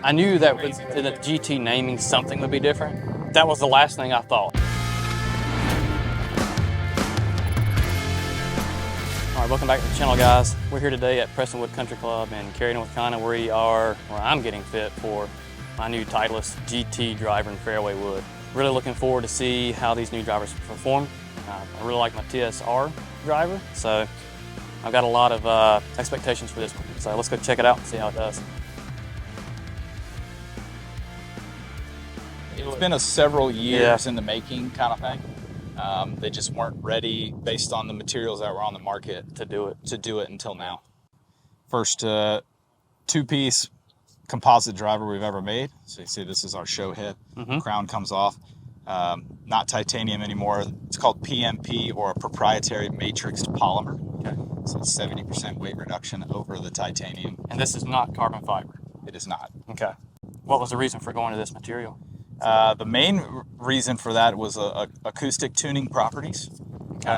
I knew that with the GT naming something would be different. That was the last thing I thought. All right, welcome back to the channel, guys. We're here today at Prestonwood Country Club in Cary, North Carolina, where I'm getting fit for my new Titleist GT Driver in fairway wood. Really looking forward to see how these new drivers perform. I really like my TSR driver, so I've got a lot of expectations for this one. So let's go check it out and see how it does. It's been several years in the making kind of thing. They just weren't ready based on the materials that were on the market to do it until now. First two-piece composite driver we've ever made. So you see this is our show head. Crown comes off. Not titanium anymore. It's called PMP, or a proprietary matrixed polymer. Okay. So it's 70% weight reduction over the titanium. And this is not carbon fiber? It is not. Okay. What was the reason for going to this material? The main reason for that was acoustic tuning properties. Okay.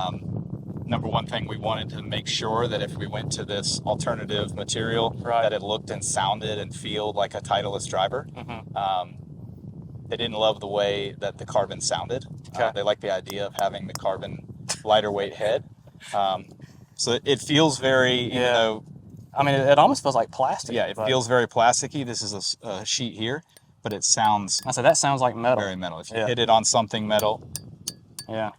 Number one thing, we wanted to make sure that if we went to this alternative material, that it looked and sounded and felt like a Titleist driver. They didn't love the way that the carbon sounded. Okay. They liked the idea of having the carbon lighter weight head. So it feels very, even though... I mean, it almost feels like plastic. Yeah, it feels very plasticky. This is a sheet here, but it sounds... I said, that sounds like metal. Very metal. If you hit it on something metal... Yeah.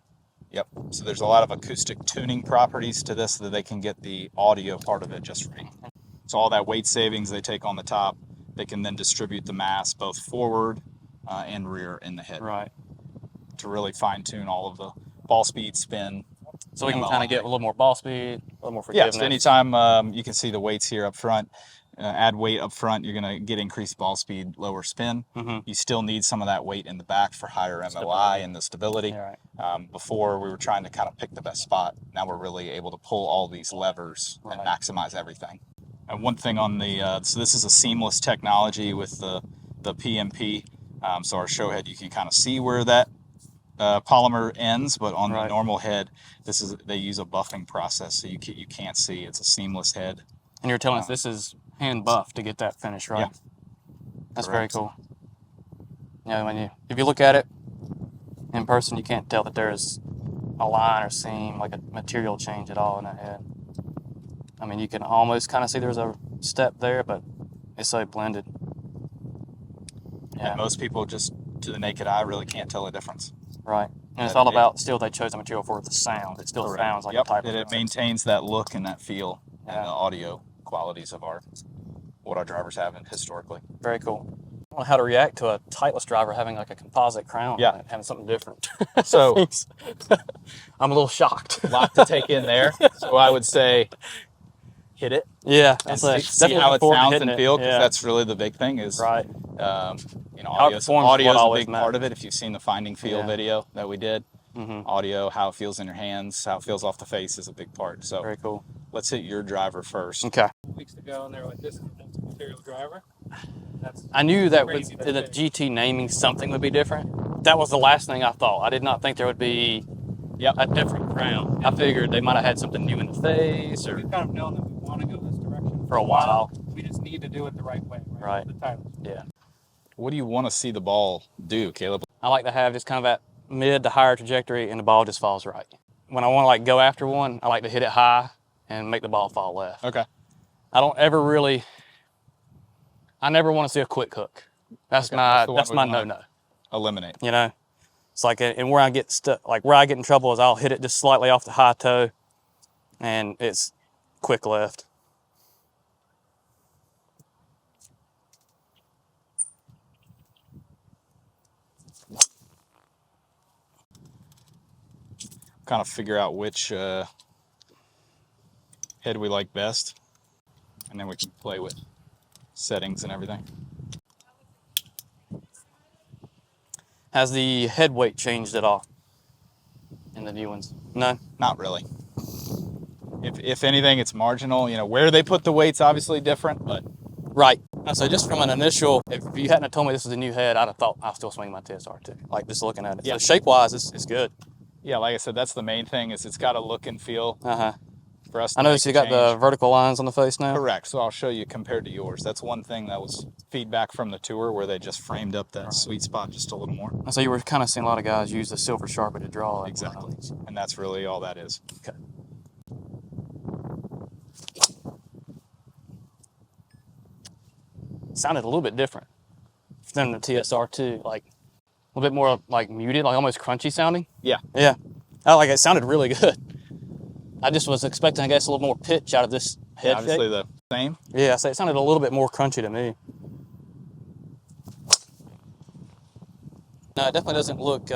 Yep. So there's a lot of acoustic tuning properties to this so that they can get the audio part of it just right. So all that weight savings they take on the top, they can then distribute the mass both forward and rear in the head. Right. To really fine tune all of the ball speed, spin. So we can kind of get a little more ball speed, a little more forgiveness. Yeah, so anytime you can see the weights here up front, add weight up front, you're going to get increased ball speed, lower spin. You still need some of that weight in the back for higher MOI and the stability. Before we were trying to kind of pick the best spot. Now we're really able to pull all these levers and maximize everything. And one thing on the, so this is a seamless technology with the PMP. So our show head, you can kind of see where that polymer ends, but on the normal head, they use a buffing process, so you can't see. It's a seamless head. And you're telling us this is hand buffed to get that finish right. Yeah. That's very cool. Yeah, if you look at it in person, you can't tell that there's a line or seam, like a material change at all in that head. I mean, you can almost kind of see there's a step there, but it's so blended. Yeah. And most people just, to the naked eye, really can't tell a difference. Right. And it's all about still they chose the material for the sound. It still sounds like a type of... It maintains that look and that feel and the audio qualities of what our drivers have historically. Very cool. I don't know how to react to a Titleist driver having like a composite crown. Yeah. Having something different. So I'm a little shocked. A lot to take in there. So I would say hit it. Yeah. And see how it sounds and feels, because that's really the big thing is audio is a big part of it. If you've seen the Finding Feel video that we did, audio, how it feels in your hands, how it feels off the face is a big part. So very cool. Let's hit your driver first. Okay. Weeks ago, and they're like, this is a material driver. I knew that with the GT naming something would be different. That was the last thing I thought. I did not think there would be a different crown. I figured they might have had something new in the face, or... We've kind of known that we want to go this direction for a while. We just need to do it the right way, right? The Titleist. Yeah. What do you want to see the ball do, Caleb? I like to have just kind of that mid to higher trajectory, and the ball just falls right. When I want to like go after one, I like to hit it high and make the ball fall left. Okay. I don't ever really... I never want to see a quick hook. That's my no-no. Eliminate. You know? It's like, and where I get stuck, like where I get in trouble is I'll hit it just slightly off the high toe, and it's quick left. Kind of figure out which head we like best, and then we can play with settings and everything. Has the head weight changed at all in the new ones? No? Not really. If anything, it's marginal. You know, where they put the weight's obviously different, but... Right. So just from an initial, if you hadn't have told me this was a new head, I'd have thought I'll still swing my TSR too. Like just looking at it. Yeah. So shape-wise, it's good. Yeah, like I said, that's the main thing, is it's got a look and feel. for us to I noticed you make a got the change. vertical lines on the face now. Correct. So I'll show you compared to yours. That's one thing that was feedback from the tour where they just framed up that sweet spot just a little more. So you were kind of seeing a lot of guys use the silver Sharpie to draw. Exactly. And that's really all that is. Okay. Sounded a little bit different than the TSR2, like a little bit more like muted, like almost crunchy sounding. Yeah. Yeah. I like it. Sounded really good. I just was expecting, I guess, a little more pitch out of this head Obviously shape. the same. Yeah, so it sounded a little bit more crunchy to me. No, it definitely doesn't look...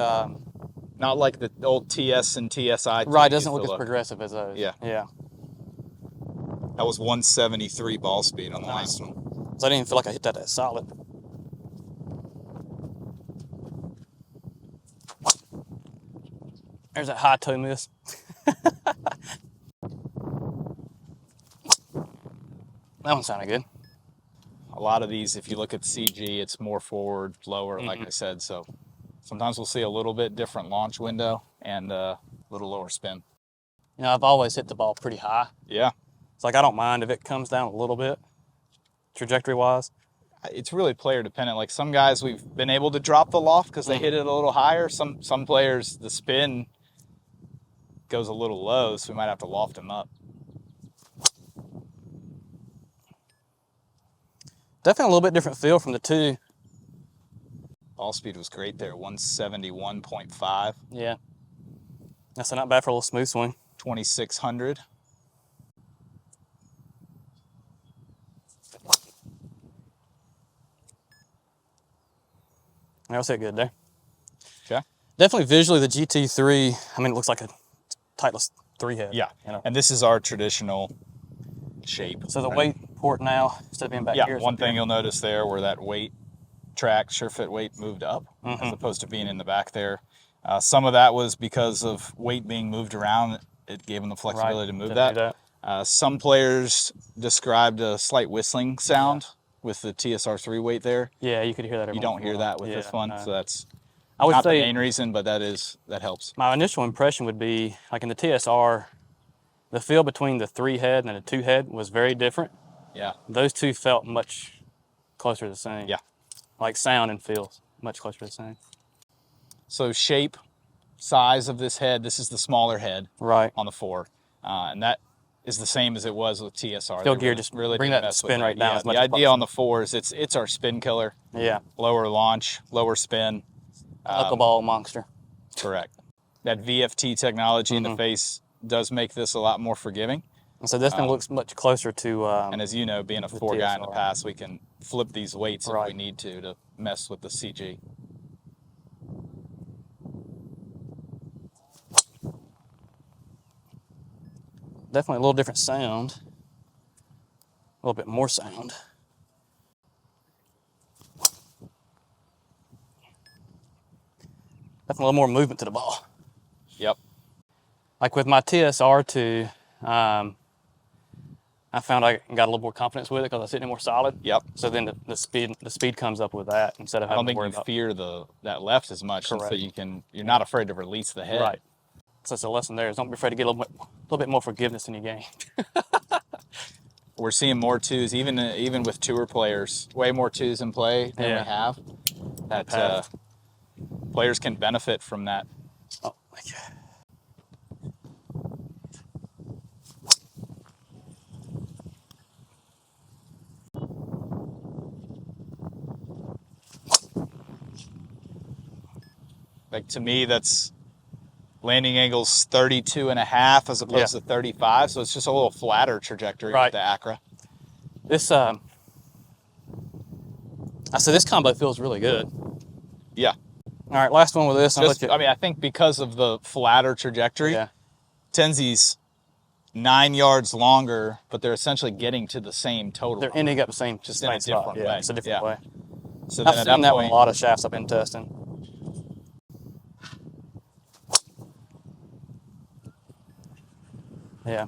Not like the old TS and TSI. Right, doesn't look as progressive as those. Yeah. Yeah. That was 173 ball speed on the last one. So I didn't even feel like I hit that solid. There's that high toe miss. That one sounded good. A lot of these, if you look at CG, it's more forward, lower, like I said. So sometimes we'll see a little bit different launch window and a little lower spin. You know, I've always hit the ball pretty high. Yeah. It's like I don't mind if it comes down a little bit, trajectory-wise. It's really player dependent. Like some guys, we've been able to drop the loft because they hit it a little higher. Some players, the spin goes a little low, so we might have to loft them up. Definitely a little bit different feel from the two. Ball speed was great there, 171.5. Yeah. That's not bad for a little smooth swing. 2,600. That was it good there. Okay. Definitely visually the GT3, I mean, it looks like a Titleist 3 head. Yeah. You know? And this is our traditional shape. So the weight port now, instead of being back here. Yeah, one thing you'll notice there where that weight track, SureFit weight moved up as opposed to being in the back there. Some of that was because of weight being moved around. It gave them the flexibility to move that. Some players described a slight whistling sound with the TSR3 weight there. Yeah, you could hear that. You don't hear that with this one, so that's not the main reason, but that helps. My initial impression would be, like in the TSR, the feel between the 3 head and the 2 head was very different. Yeah. Those two felt much closer to the same. Yeah. Like sound and feels much closer to the same. So shape, size of this head, this is the smaller head on the 4. And that is the same as it was with TSR. Still gear, just really bring that spin right down as much as possible. The idea on the 4 is it's our spin killer. Yeah. Lower launch, lower spin. Knuckleball monster. Correct. That VFT technology in the face does make this a lot more forgiving. And so this one looks much closer to... and as you know, being a 4 guy in the past, we can flip these weights if we need to mess with the CG. Definitely a little different sound. A little bit more sound. Definitely a little more movement to the ball. Yep. Like with my TSR2, I found I got a little more confidence with it because I was hitting it more solid. Yep. So then the speed comes up with that instead of having to worry about. I don't think you fear that left as much, so you're not afraid to release the head. Right. So that's a lesson there. Is don't be afraid to get a little bit more forgiveness in your game. We're seeing more twos, even with tour players. Way more twos in play than we have. That players can benefit from that. Oh, thank you. Like to me, that's landing angle's 32.5 as opposed to 35, so it's just a little flatter trajectory with the Acra. This so this combo feels really good. Yeah. All right, last one with this. I think because of the flatter trajectory, Tenzi's 9 yards longer, but they're essentially getting to the same total. They're ending up the same, just in a different way. It's a different way. So then I've seen that with a lot of shafts I've been testing. Yeah.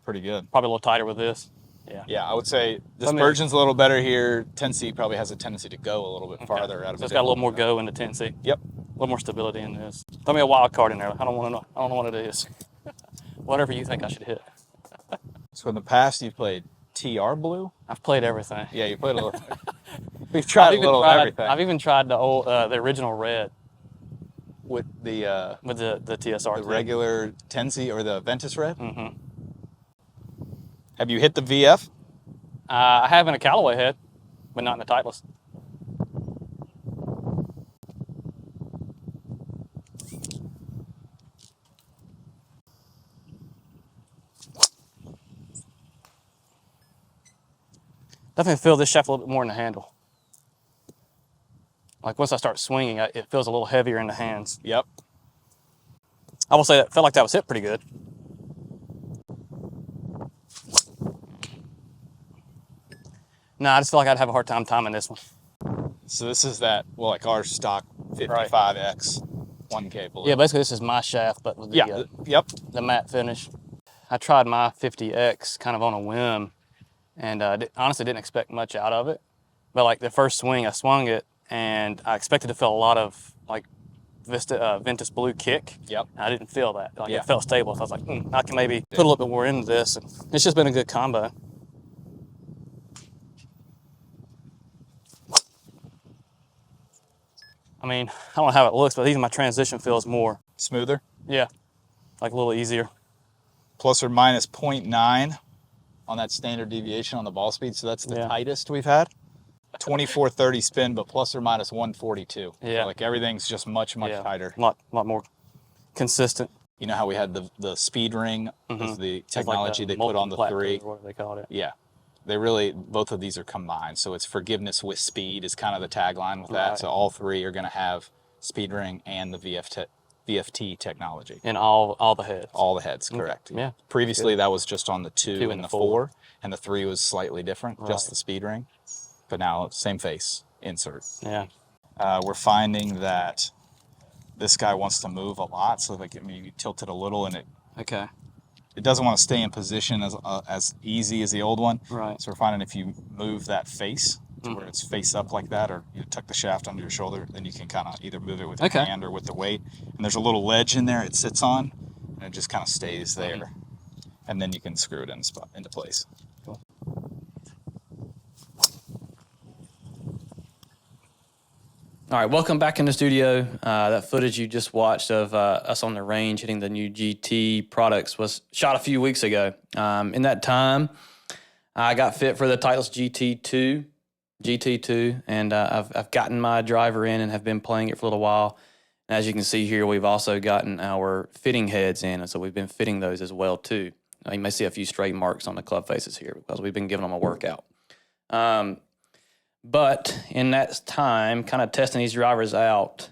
Pretty good. Probably a little tighter with this. Yeah. Yeah, I would say dispersion's a little better here. 10C probably has a tendency to go a little bit farther out of it. So it's got a little more go in the 10C. Yep. A little more stability in this. Throw me a wild card in there. I don't want to know. I don't know what it is. whatever you think I should hit. So in the past, you played TR blue? I've played everything. Yeah, you played a little. We've tried a little of everything. I've even tried the original red. With the TSR. The regular Tenzi or the Ventus red? Mm-hmm. Have you hit the VF? I have in a Callaway head, but not in the Titleist. Definitely feel this shaft a little bit more in the handle. Like once I start swinging, it feels a little heavier in the hands. Yep. I will say that felt like that was hit pretty good. No, I just feel like I'd have a hard time timing this one. So this is that, well, like our stock 55X 1K blue. Yeah, basically this is my shaft, but with the, the matte finish. I tried my 50X kind of on a whim, and honestly didn't expect much out of it. But like the first swing, I swung it, and I expected to feel a lot of like Ventus blue kick. Yep. I didn't feel that. Like it felt stable. So I was like, I can maybe put a little bit more into this. And it's just been a good combo. I mean, I don't know how it looks, but even my transition feels more smoother. Yeah, like a little easier. Plus or minus 0.9 on that standard deviation on the ball speed. So that's the tightest we've had. 2430 spin, but plus or minus 142. Yeah. So like everything's just much tighter. A lot more consistent. You know how we had the speed ring is the technology they put on the 3. What they called it. Yeah. They really, both of these are combined. So it's forgiveness with speed is kind of the tagline with that. So all 3 are going to have speed ring and the VFT technology. In all the heads. All the heads, correct. Yeah. Previously that was just on the 2 and the 4, and the 3 was slightly different, just the speed ring. But now same face insert. Yeah. We're finding that this guy wants to move a lot, so like maybe tilt it a little, and it doesn't want to stay in position as easy as the old one. Right. So we're finding if you move that face to where it's face up like that, or you tuck the shaft under your shoulder, then you can kind of either move it with your hand or with the weight. And there's a little ledge in there it sits on, and it just kind of stays there. And then you can screw it into place. Cool. All right, welcome back in the studio. That footage you just watched of us on the range hitting the new GT products was shot a few weeks ago. In that time, I got fit for the Titleist GT2, and I've gotten my driver in and have been playing it for a little while. And as you can see here, we've also gotten our fitting heads in, and so we've been fitting those as well too. You may see a few stray marks on the club faces here because we've been giving them a workout. But in that time, kind of testing these drivers out,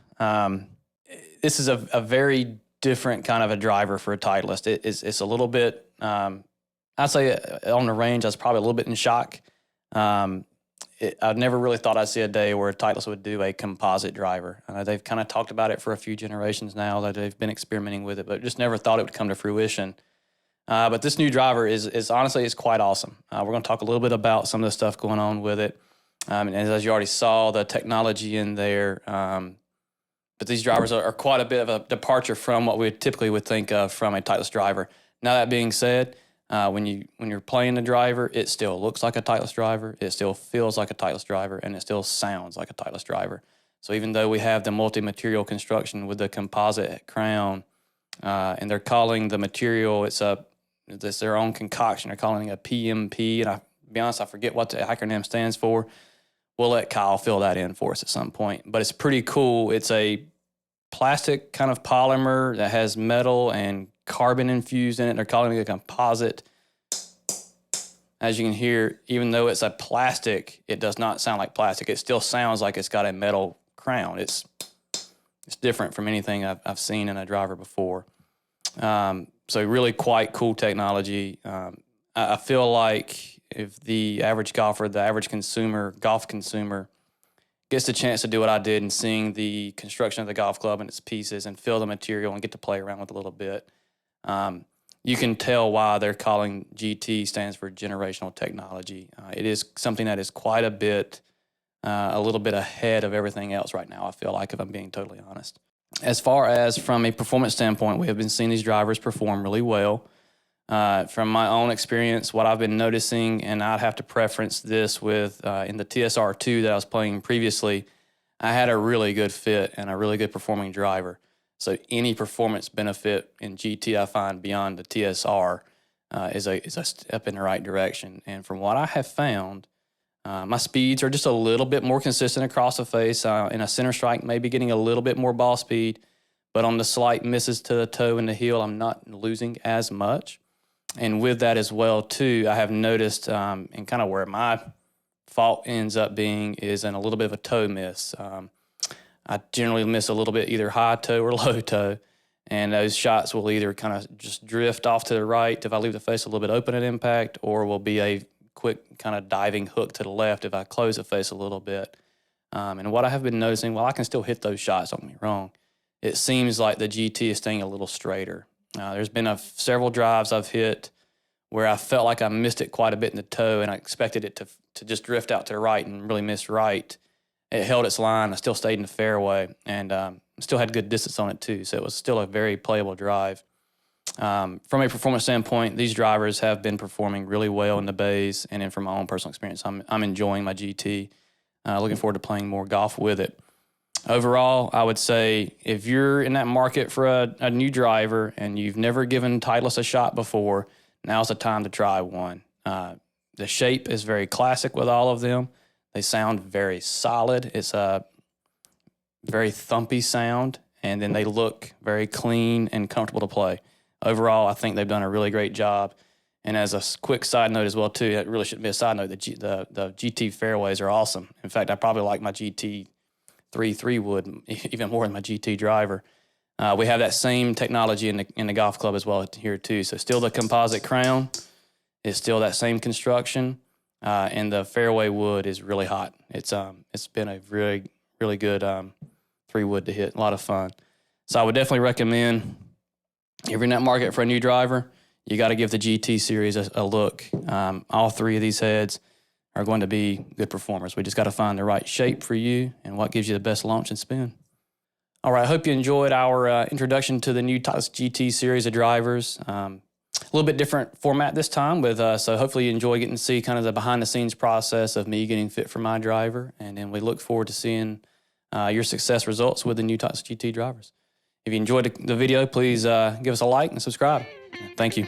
this is a very different kind of a driver for a Titleist. It's a little bit, I'd say on the range, I was probably a little bit in shock. I never really thought I'd see a day where a Titleist would do a composite driver. They've kind of talked about it for a few generations now, that they've been experimenting with it, but just never thought it would come to fruition. But this new driver is honestly quite awesome. We're going to talk a little bit about some of the stuff going on with it. And as you already saw, the technology in there, but these drivers are quite a bit of a departure from what we typically would think of from a Titleist driver. Now that being said, when you're playing the driver, it still looks like a Titleist driver, it still feels like a Titleist driver, and it still sounds like a Titleist driver. So even though we have the multi-material construction with the composite crown, and they're calling the material, it's their own concoction. They're calling it a PMP, and to be honest, I forget what the acronym stands for. We'll let Kyle fill that in for us at some point. But it's pretty cool. It's a plastic kind of polymer that has metal and carbon infused in it. They're calling it a composite. As you can hear, even though it's a plastic, it does not sound like plastic. It still sounds like it's got a metal crown. It's different from anything I've seen in a driver before. So really quite cool technology. I feel like if the average golfer, the average golf consumer, gets the chance to do what I did and seeing the construction of the golf club and its pieces and feel the material and get to play around with it a little bit, you can tell why they're calling GT stands for generational technology. It is something that is quite a little bit ahead of everything else right now, I feel like, if I'm being totally honest. As far as from a performance standpoint, we have been seeing these drivers perform really well. From my own experience, what I've been noticing, and I'd have to preference this with in the TSR2 that I was playing previously, I had a really good fit and a really good performing driver. So any performance benefit in GT I find beyond the TSR is a step in the right direction. And from what I have found, my speeds are just a little bit more consistent across the face. In a center strike, maybe getting a little bit more ball speed, but on the slight misses to the toe and the heel, I'm not losing as much. And with that as well, too, I have noticed, and kind of where my fault ends up being is in a little bit of a toe miss. I generally miss a little bit either high toe or low toe, and those shots will either kind of just drift off to the right if I leave the face a little bit open at impact, or will be a quick kind of diving hook to the left if I close the face a little bit. And what I have been noticing, while I can still hit those shots, don't get me wrong, it seems like the GT is staying a little straighter. There's been several drives I've hit where I felt like I missed it quite a bit in the toe, and I expected it to just drift out to the right and really miss right. It held its line. I still stayed in the fairway, and still had good distance on it too. So it was still a very playable drive. From a performance standpoint, these drivers have been performing really well in the bays, and then from my own personal experience, I'm enjoying my GT. Looking forward to playing more golf with it. Overall, I would say if you're in that market for a new driver and you've never given Titleist a shot before, now's the time to try one. The shape is very classic with all of them. They sound very solid. It's a very thumpy sound, and then they look very clean and comfortable to play. Overall, I think they've done a really great job. And as a quick side note as well, too, it really shouldn't be a side note, the GT fairways are awesome. In fact, I probably like my GT 3 wood even more than my GT driver. We have that same technology in the golf club as well here too. So still the composite crown is still that same construction, and the fairway wood is really hot. It's been a really, really good 3 wood to hit. A lot of fun. So I would definitely recommend if you're in that market for a new driver, you got to give the GT series a look. All 3 of these heads are going to be good performers. We just got to find the right shape for you and what gives you the best launch and spin. All right, I hope you enjoyed our introduction to the new Titleist GT series of drivers. A little bit different format this time, so hopefully you enjoy getting to see kind of the behind-the-scenes process of me getting fit for my driver, and then we look forward to seeing your success results with the new Titleist GT drivers. If you enjoyed the video, please give us a like and subscribe. Thank you.